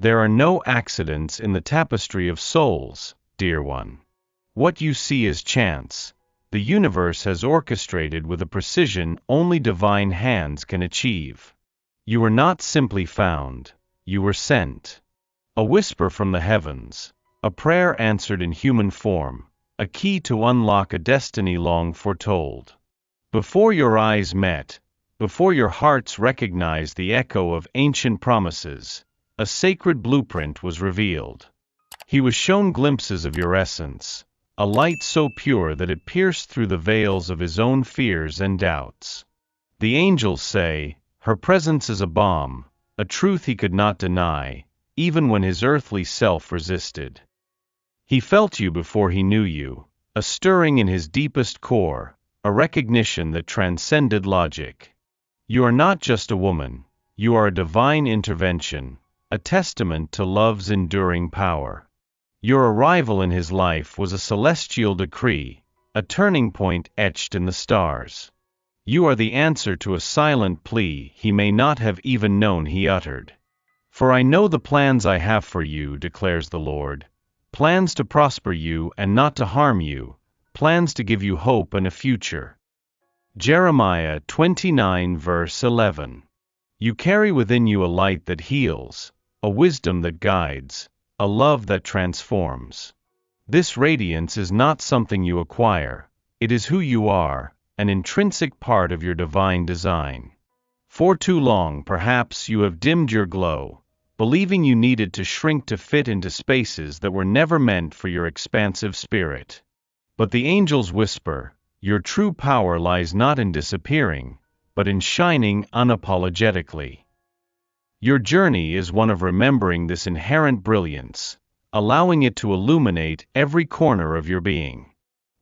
There are no accidents in the tapestry of souls, dear one. What you see is chance. The universe has orchestrated with a precision only divine hands can achieve. You were not simply found, you were sent. A whisper from the heavens, a prayer answered in human form, a key to unlock a destiny long foretold. Before your eyes met, before your hearts recognized the echo of ancient promises, a sacred blueprint was revealed. He was shown glimpses of your essence, a light so pure that it pierced through the veils of his own fears and doubts. The angels say, her presence is a balm, a truth he could not deny, even when his earthly self resisted. He felt you before he knew you, a stirring in his deepest core, a recognition that transcended logic. You are not just a woman, you are a divine intervention, a testament to love's enduring power. Your arrival in his life was a celestial decree, a turning point etched in the stars. You are the answer to a silent plea he may not have even known he uttered. For I know the plans I have for you, declares the Lord, plans to prosper you and not to harm you, plans to give you hope and a future. Jeremiah 29 verse 11. You carry within you a light that heals, a wisdom that guides, a love that transforms. This radiance is not something you acquire, it is who you are, an intrinsic part of your divine design. For too long, perhaps, you have dimmed your glow, believing you needed to shrink to fit into spaces that were never meant for your expansive spirit. But the angels whisper, your true power lies not in disappearing, but in shining unapologetically. Your journey is one of remembering this inherent brilliance, allowing it to illuminate every corner of your being.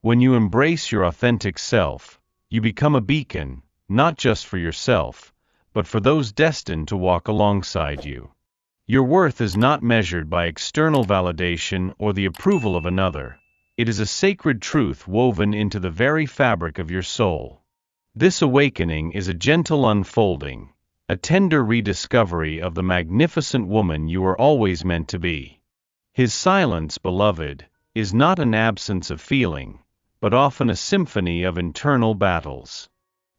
When you embrace your authentic self, you become a beacon, not just for yourself, but for those destined to walk alongside you. Your worth is not measured by external validation or the approval of another. It is a sacred truth woven into the very fabric of your soul. This awakening is a gentle unfolding, a tender rediscovery of the magnificent woman you were always meant to be. His silence, beloved, is not an absence of feeling, but often a symphony of internal battles.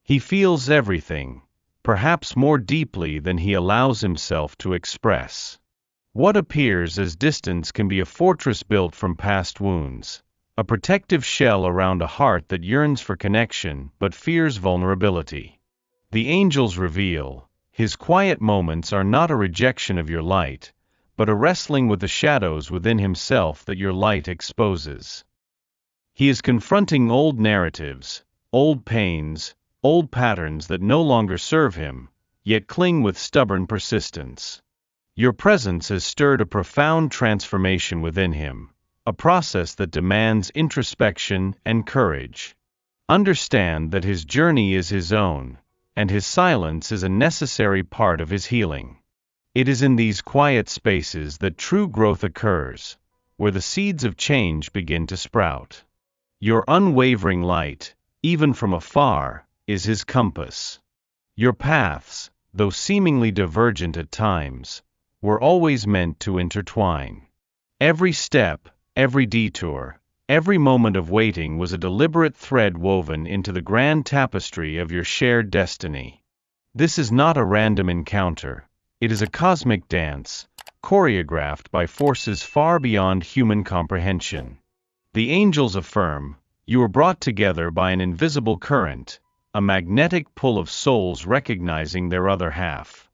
He feels everything, perhaps more deeply than he allows himself to express. What appears as distance can be a fortress built from past wounds, a protective shell around a heart that yearns for connection but fears vulnerability. The angels reveal, his quiet moments are not a rejection of your light, but a wrestling with the shadows within himself that your light exposes. He is confronting old narratives, old pains, old patterns that no longer serve him, yet cling with stubborn persistence. Your presence has stirred a profound transformation within him, a process that demands introspection and courage. Understand that his journey is his own, and his silence is a necessary part of his healing. It is in these quiet spaces that true growth occurs, where the seeds of change begin to sprout. Your unwavering light, even from afar, is his compass. Your paths, though seemingly divergent at times, were always meant to intertwine. Every step, every detour, every moment of waiting was a deliberate thread woven into the grand tapestry of your shared destiny. This is not a random encounter, it is a cosmic dance, choreographed by forces far beyond human comprehension. The angels affirm, you were brought together by an invisible current, a magnetic pull of souls recognizing their other half.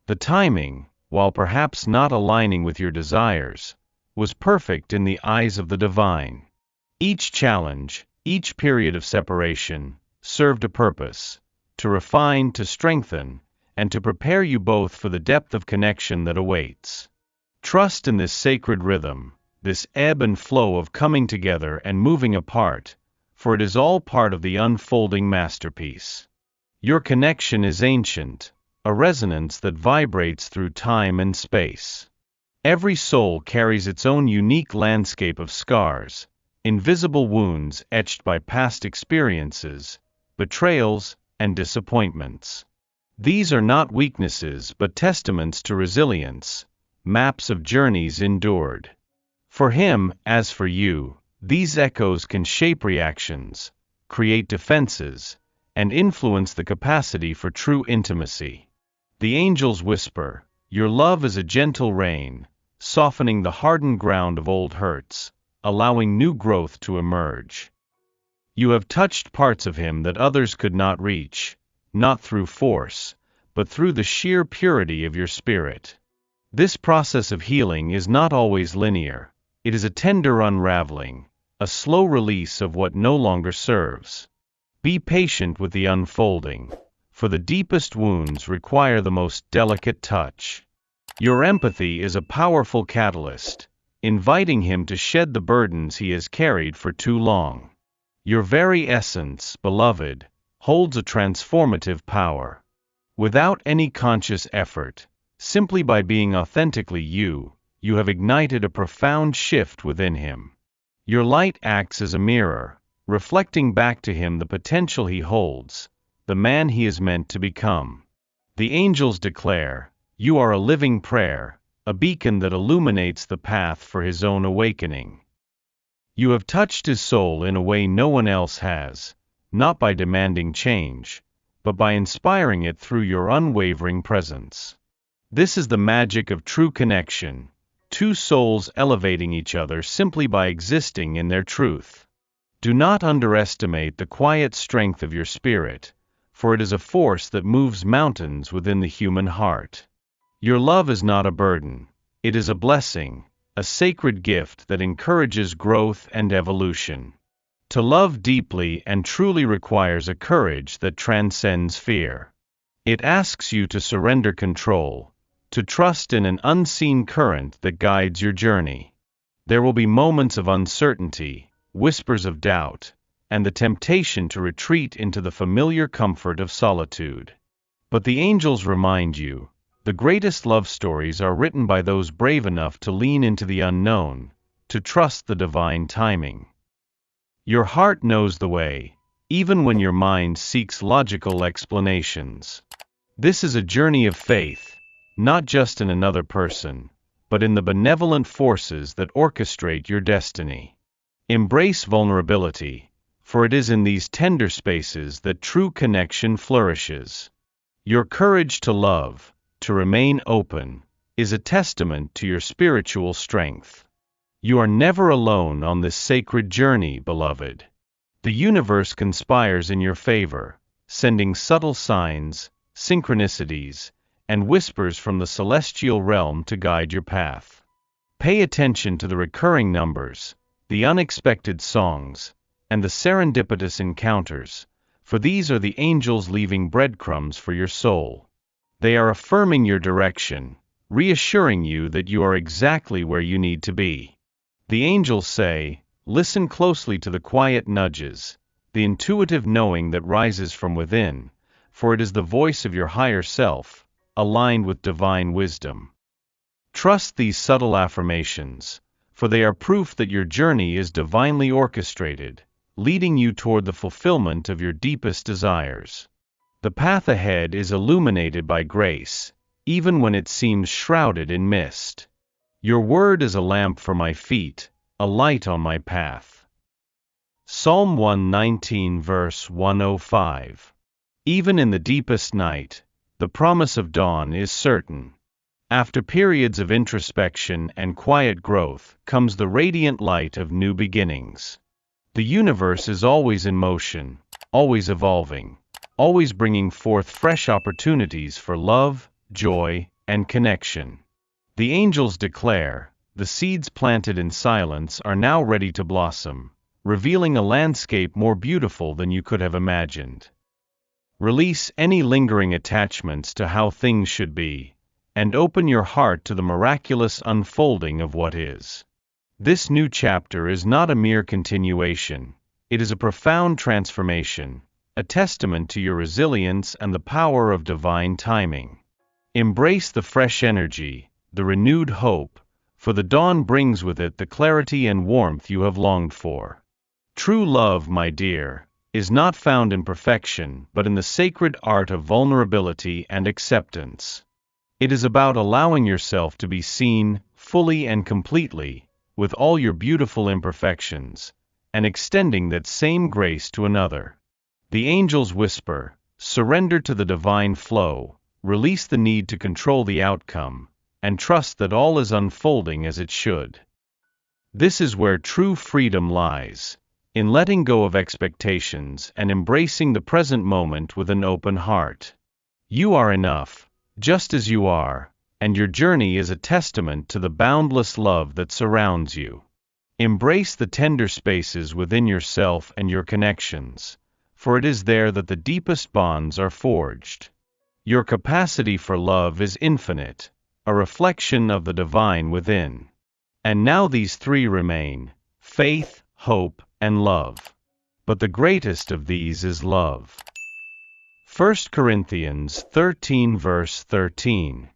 The timing, while perhaps not aligning with your desires, was perfect in the eyes of the divine. Each challenge, each period of separation, served a purpose, to refine, to strengthen, and to prepare you both for the depth of connection that awaits. Trust in this sacred rhythm, this ebb and flow of coming together and moving apart, for it is all part of the unfolding masterpiece. Your connection is ancient, a resonance that vibrates through time and space. Every soul carries its own unique landscape of scars, invisible wounds etched by past experiences, betrayals, and disappointments. These are not weaknesses but testaments to resilience, maps of journeys endured. For him, as for you, these echoes can shape reactions, create defenses, and influence the capacity for true intimacy. The angels whisper, "Your love is a gentle rain, softening the hardened ground of old hurts, allowing new growth to emerge." You have touched parts of him that others could not reach, not through force, but through the sheer purity of your spirit. This process of healing is not always linear. It is a tender unraveling, a slow release of what no longer serves. Be patient with the unfolding, for the deepest wounds require the most delicate touch. Your empathy is a powerful catalyst, inviting him to shed the burdens he has carried for too long. Your very essence, beloved, holds a transformative power. Without any conscious effort, simply by being authentically you, you have ignited a profound shift within him. Your light acts as a mirror, reflecting back to him the potential he holds, the man he is meant to become. The angels declare, "You are a living prayer, a beacon that illuminates the path for his own awakening." You have touched his soul in a way no one else has, not by demanding change, but by inspiring it through your unwavering presence. This is the magic of true connection, two souls elevating each other simply by existing in their truth. Do not underestimate the quiet strength of your spirit, for it is a force that moves mountains within the human heart. Your love is not a burden, it is a blessing, a sacred gift that encourages growth and evolution. To love deeply and truly requires a courage that transcends fear. It asks you to surrender control, to trust in an unseen current that guides your journey. There will be moments of uncertainty, whispers of doubt, and the temptation to retreat into the familiar comfort of solitude. But the angels remind you, the greatest love stories are written by those brave enough to lean into the unknown, to trust the divine timing. Your heart knows the way, even when your mind seeks logical explanations. This is a journey of faith, not just in another person, but in the benevolent forces that orchestrate your destiny. Embrace vulnerability, for it is in these tender spaces that true connection flourishes. Your courage to love, to remain open, is a testament to your spiritual strength. You are never alone on this sacred journey, beloved. The universe conspires in your favor, sending subtle signs, synchronicities, and whispers from the celestial realm to guide your path. Pay attention to the recurring numbers, the unexpected songs, and the serendipitous encounters, for these are the angels leaving breadcrumbs for your soul. They are affirming your direction, reassuring you that you are exactly where you need to be. The angels say, listen closely to the quiet nudges, the intuitive knowing that rises from within, for it is the voice of your higher self, aligned with divine wisdom. Trust these subtle affirmations, for they are proof that your journey is divinely orchestrated, leading you toward the fulfillment of your deepest desires. The path ahead is illuminated by grace, even when it seems shrouded in mist. Your word is a lamp for my feet, a light on my path. Psalm 119 verse 105. Even in the deepest night, the promise of dawn is certain. After periods of introspection and quiet growth comes the radiant light of new beginnings. The universe is always in motion, always evolving, always bringing forth fresh opportunities for love, joy, and connection. The angels declare, the seeds planted in silence are now ready to blossom, revealing a landscape more beautiful than you could have imagined. Release any lingering attachments to how things should be, and open your heart to the miraculous unfolding of what is. This new chapter is not a mere continuation, it is a profound transformation, a testament to your resilience and the power of divine timing. Embrace the fresh energy, the renewed hope, for the dawn brings with it the clarity and warmth you have longed for. True love, my dear, is not found in perfection but in the sacred art of vulnerability and acceptance. It is about allowing yourself to be seen, fully and completely, with all your beautiful imperfections, and extending that same grace to another. The angels whisper, surrender to the divine flow, release the need to control the outcome, and trust that all is unfolding as it should. This is where true freedom lies, in letting go of expectations and embracing the present moment with an open heart. You are enough, just as you are, and your journey is a testament to the boundless love that surrounds you. Embrace the tender spaces within yourself and your connections, for it is there that the deepest bonds are forged. Your capacity for love is infinite, a reflection of the divine within. And now these three remain: faith, hope, and love. But the greatest of these is love. 1 Corinthians 13 verse 13.